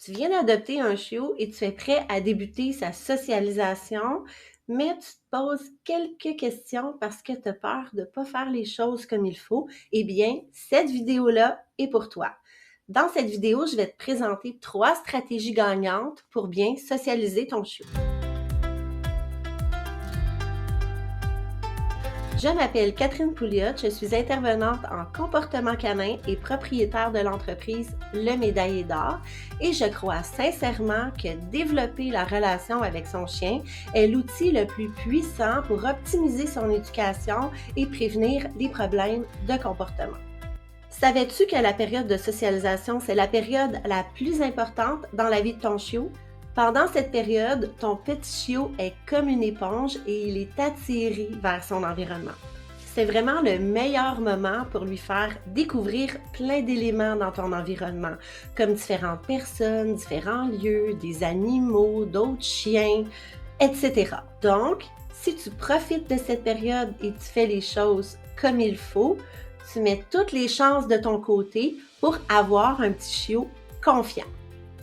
Tu viens d'adopter un chiot et tu es prêt à débuter sa socialisation, mais tu te poses quelques questions parce que tu as peur de ne pas faire les choses comme il faut. Eh bien, cette vidéo-là est pour toi. Dans cette vidéo, je vais te présenter 3 stratégies gagnantes pour bien socialiser ton chiot. Je m'appelle Catherine Pouliot, je suis intervenante en comportement canin et propriétaire de l'entreprise Le Médaillé d'Or et je crois sincèrement que développer la relation avec son chien est l'outil le plus puissant pour optimiser son éducation et prévenir des problèmes de comportement. Savais-tu que la période de socialisation, c'est la période la plus importante dans la vie de ton chiot? Pendant cette période, ton petit chiot est comme une éponge et il est attiré vers son environnement. C'est vraiment le meilleur moment pour lui faire découvrir plein d'éléments dans ton environnement, comme différentes personnes, différents lieux, des animaux, d'autres chiens, etc. Donc, si tu profites de cette période et tu fais les choses comme il faut, tu mets toutes les chances de ton côté pour avoir un petit chiot confiant.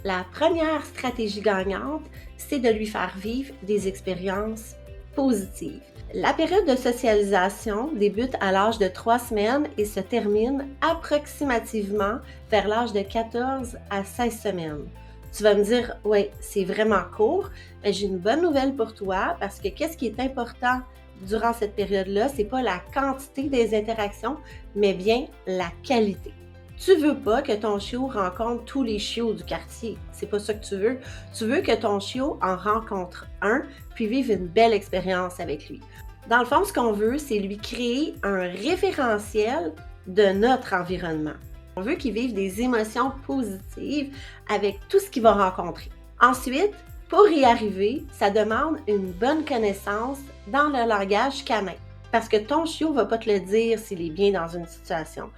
La première stratégie gagnante, c'est de lui faire vivre des expériences positives. La période de socialisation débute à l'âge de 3 semaines et se termine approximativement vers l'âge de 14 à 16 semaines. Tu vas me dire, oui, c'est vraiment court, mais j'ai une bonne nouvelle pour toi parce que qu'est-ce qui est important durant cette période-là, c'est pas la quantité des interactions, mais bien la qualité. Tu veux pas que ton chiot rencontre tous les chiots du quartier. C'est pas ça que tu veux. Tu veux que ton chiot en rencontre un, puis vive une belle expérience avec lui. Dans le fond, ce qu'on veut, c'est lui créer un référentiel de notre environnement. On veut qu'il vive des émotions positives avec tout ce qu'il va rencontrer. Ensuite, pour y arriver, ça demande une bonne connaissance dans le langage canin. Parce que ton chiot ne va pas te le dire s'il est bien dans une situation.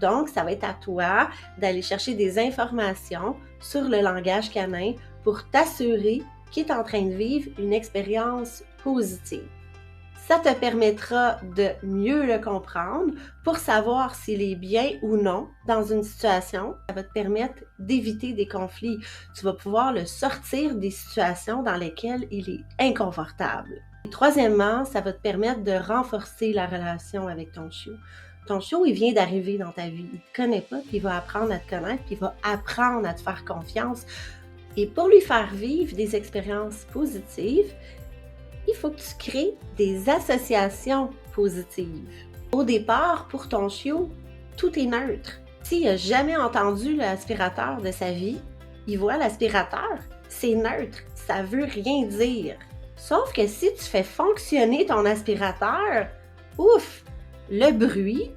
Donc, ça va être à toi d'aller chercher des informations sur le langage canin pour t'assurer qu'il est en train de vivre une expérience positive. Ça te permettra de mieux le comprendre pour savoir s'il est bien ou non dans une situation. Ça va te permettre d'éviter des conflits. Tu vas pouvoir le sortir des situations dans lesquelles il est inconfortable. Et troisièmement, ça va te permettre de renforcer la relation avec ton chiot. Ton chiot, il vient d'arriver dans ta vie. Il ne te connaît pas, puis il va apprendre à te connaître, puis il va apprendre à te faire confiance. Et pour lui faire vivre des expériences positives, il faut que tu crées des associations positives. Au départ, pour ton chiot, tout est neutre. S'il n'a jamais entendu l'aspirateur de sa vie, il voit l'aspirateur, c'est neutre, ça veut rien dire. Sauf que si tu fais fonctionner ton aspirateur, ouf, le bruit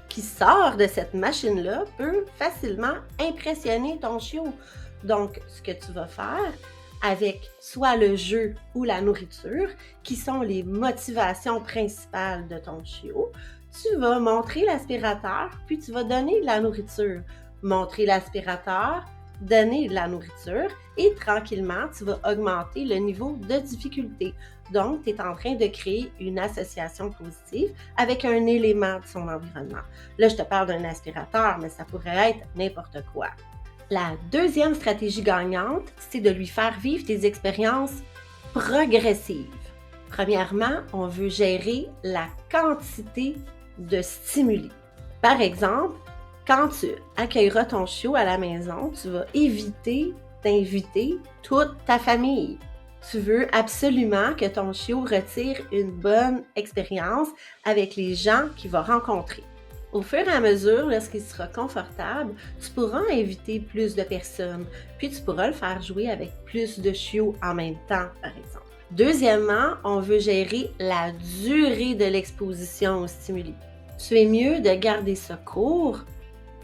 qui sort de cette machine-là peut facilement impressionner ton chiot. Donc, ce que tu vas faire avec soit le jeu ou la nourriture, qui sont les motivations principales de ton chiot, tu vas montrer l'aspirateur, puis tu vas donner de la nourriture. Montrer l'aspirateur, donner de la nourriture et tranquillement, tu vas augmenter le niveau de difficulté. Donc, tu es en train de créer une association positive avec un élément de son environnement. Là, je te parle d'un aspirateur, mais ça pourrait être n'importe quoi. La deuxième stratégie gagnante, c'est de lui faire vivre des expériences progressives. Premièrement, on veut gérer la quantité de stimuli. Par exemple, quand tu accueilleras ton chiot à la maison, tu vas éviter d'inviter toute ta famille. Tu veux absolument que ton chiot retire une bonne expérience avec les gens qu'il va rencontrer. Au fur et à mesure, lorsqu'il sera confortable, tu pourras inviter plus de personnes, puis tu pourras le faire jouer avec plus de chiots en même temps, par exemple. Deuxièmement, on veut gérer la durée de l'exposition aux stimuli. Tu es mieux de garder ça court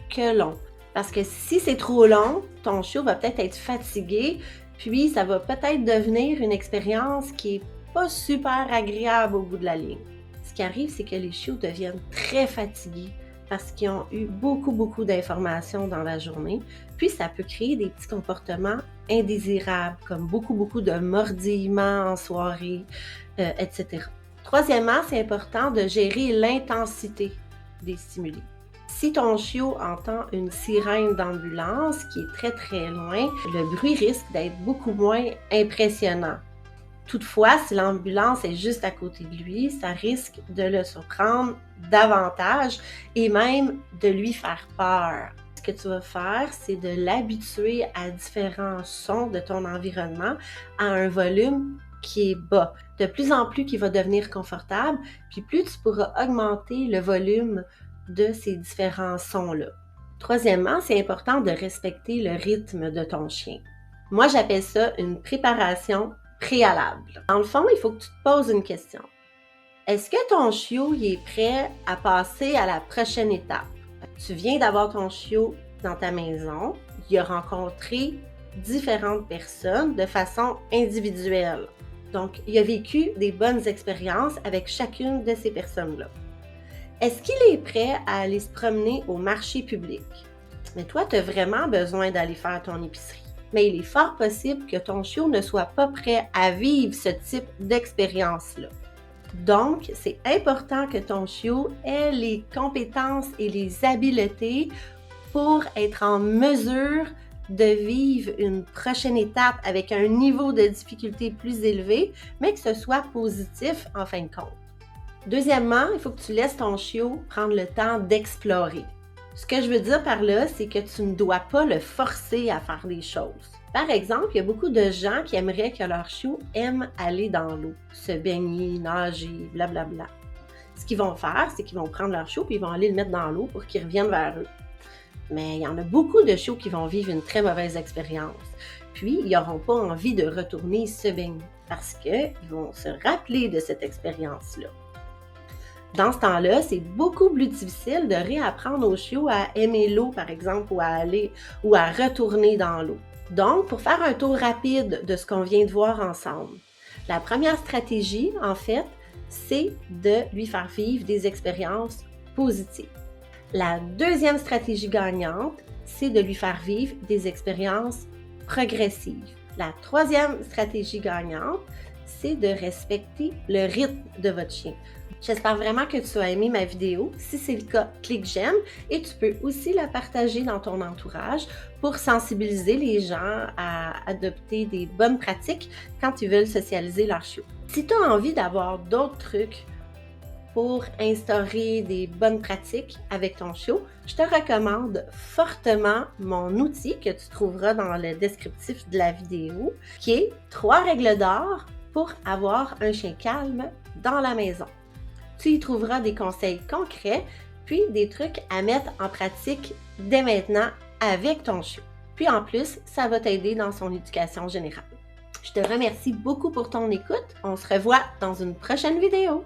que long. Parce que si c'est trop long, ton chiot va peut-être être fatigué, puis ça va peut-être devenir une expérience qui n'est pas super agréable au bout de la ligne. Ce qui arrive, c'est que les chiots deviennent très fatigués parce qu'ils ont eu beaucoup d'informations dans la journée. Puis, ça peut créer des petits comportements indésirables, comme beaucoup de mordillements en soirée, etc. Troisièmement, c'est important de gérer l'intensité des stimuli. Si ton chiot entend une sirène d'ambulance qui est très très loin, le bruit risque d'être beaucoup moins impressionnant. Toutefois, si l'ambulance est juste à côté de lui, ça risque de le surprendre davantage et même de lui faire peur. Ce que tu vas faire, c'est de l'habituer à différents sons de ton environnement à un volume qui est bas. De plus en plus qu'il va devenir confortable, puis plus tu pourras augmenter le volume de ces différents sons-là. Troisièmement, c'est important de respecter le rythme de ton chien. Moi, j'appelle ça une préparation préalable. Dans le fond, il faut que tu te poses une question. Est-ce que ton chiot il est prêt à passer à la prochaine étape? Tu viens d'avoir ton chiot dans ta maison, il a rencontré différentes personnes de façon individuelle. Donc, il a vécu des bonnes expériences avec chacune de ces personnes-là. Est-ce qu'il est prêt à aller se promener au marché public? Mais toi, tu as vraiment besoin d'aller faire ton épicerie. Mais il est fort possible que ton chiot ne soit pas prêt à vivre ce type d'expérience-là. Donc, c'est important que ton chiot ait les compétences et les habiletés pour être en mesure de vivre une prochaine étape avec un niveau de difficulté plus élevé, mais que ce soit positif en fin de compte. Deuxièmement, il faut que tu laisses ton chiot prendre le temps d'explorer. Ce que je veux dire par là, c'est que tu ne dois pas le forcer à faire des choses. Par exemple, il y a beaucoup de gens qui aimeraient que leur chiot aime aller dans l'eau, se baigner, nager, blablabla. Ce qu'ils vont faire, c'est qu'ils vont prendre leur chiot et ils vont aller le mettre dans l'eau pour qu'il revienne vers eux. Mais il y en a beaucoup de chiots qui vont vivre une très mauvaise expérience. Puis, ils n'auront pas envie de retourner se baigner parce qu'ils vont se rappeler de cette expérience-là. Dans ce temps-là, c'est beaucoup plus difficile de réapprendre au chiot à aimer l'eau, par exemple, ou à retourner dans l'eau. Donc, pour faire un tour rapide de ce qu'on vient de voir ensemble, la première stratégie, en fait, c'est de lui faire vivre des expériences positives. La deuxième stratégie gagnante, c'est de lui faire vivre des expériences progressives. La troisième stratégie gagnante, c'est de respecter le rythme de votre chien. J'espère vraiment que tu as aimé ma vidéo. Si c'est le cas, clique j'aime et tu peux aussi la partager dans ton entourage pour sensibiliser les gens à adopter des bonnes pratiques quand ils veulent socialiser leur chiot. Si tu as envie d'avoir d'autres trucs pour instaurer des bonnes pratiques avec ton chiot, je te recommande fortement mon outil que tu trouveras dans le descriptif de la vidéo, qui est 3 règles d'or pour avoir un chien calme dans la maison. Tu y trouveras des conseils concrets, puis des trucs à mettre en pratique dès maintenant avec ton chiot. Puis en plus, ça va t'aider dans son éducation générale. Je te remercie beaucoup pour ton écoute. On se revoit dans une prochaine vidéo.